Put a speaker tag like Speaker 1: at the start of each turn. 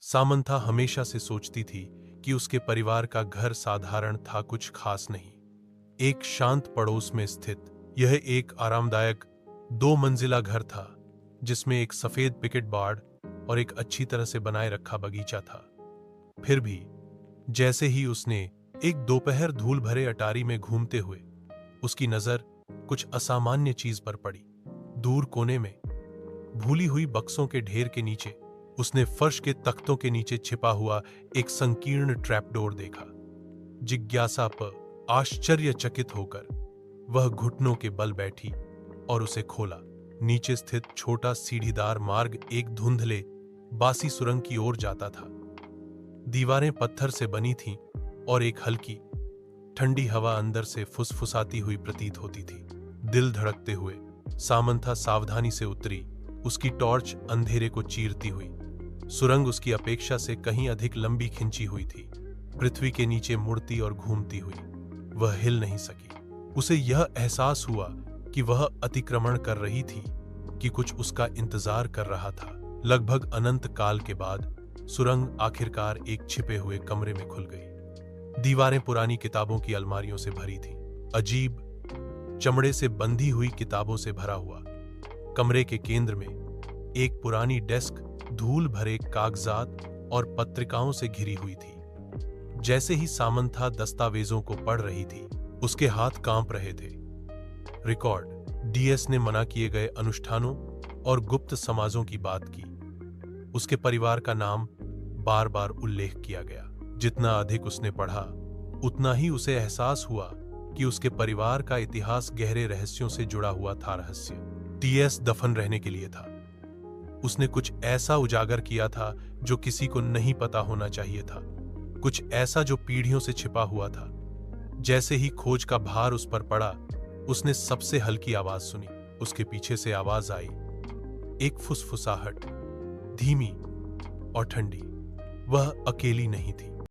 Speaker 1: Samantha हमेशा से सोचती थी कि उसके परिवार का घर साधारण था, कुछ खास नहीं। एक शांत पड़ोस में स्थित यह एक आरामदायक 2 मंजिला घर था, जिसमें एक सफेद पिकेट बाड़ और एक अच्छी तरह से बनाए रखा बगीचा था। फिर भी जैसे ही उसने एक दोपहर धूल भरे अटारी में घूमते हुए उसकी नजर कुछ असामान्य चीज पर पड़ी। दूर कोने में भूली हुई बक्सों के ढेर के नीचे उसने फर्श के तख्तों के नीचे छिपा हुआ एक संकीर्ण ट्रैपडोर देखा। जिज्ञासा पर आश्चर्यचकित होकर वह घुटनों के बल बैठी और उसे खोला। नीचे स्थित छोटा सीढ़ीदार मार्ग एक धुंधले बासी सुरंग की ओर जाता था। दीवारें पत्थर से बनी थीं और एक हल्की ठंडी हवा अंदर से फुसफुसाती हुई प्रतीत होती थी। दिल धड़कते हुए सामंथा सावधानी से उतरी, उसकी टॉर्च अंधेरे को चीरती हुई। सुरंग उसकी अपेक्षा से कहीं अधिक लंबी खिंची हुई थी, पृथ्वी के नीचे मुड़ती और घूमती हुई। वह हिल नहीं सकी। उसे यह एहसास हुआ कि वह अतिक्रमण कर रही थी, कि कुछ उसका इंतजार कर रहा था। लगभग अनंत काल के बाद सुरंग आखिरकार एक छिपे हुए कमरे में खुल गई। दीवारें पुरानी किताबों की अलमारियों से भरी थीं, अजीब चमड़े से बंधी हुई किताबों से भरा हुआ। कमरे के केंद्र में एक पुरानी डेस्क धूल भरे कागजात और पत्रिकाओं से घिरी हुई थी। जैसे ही सामंथा दस्तावेजों को पढ़ रही थी, उसके हाथ कांप रहे थे। रिकॉर्ड, डीएस ने मना किए गए अनुष्ठानों और गुप्त समाजों की बात की। उसके परिवार का नाम बार बार उल्लेख किया गया। जितना अधिक उसने पढ़ा, उतना ही उसे एहसास हुआ कि उसके परिवार का इतिहास गहरे रहस्यों से जुड़ा हुआ था। रहस्य डीएस दफन रहने के लिए था। उसने कुछ ऐसा उजागर किया था जो किसी को नहीं पता होना चाहिए था, कुछ ऐसा जो पीढ़ियों से छिपा हुआ था। जैसे ही खोज का भार उस पर पड़ा, उसने सबसे हल्की आवाज सुनी। उसके पीछे से आवाज आई, एक फुसफुसाहट, धीमी और ठंडी। वह अकेली नहीं थी।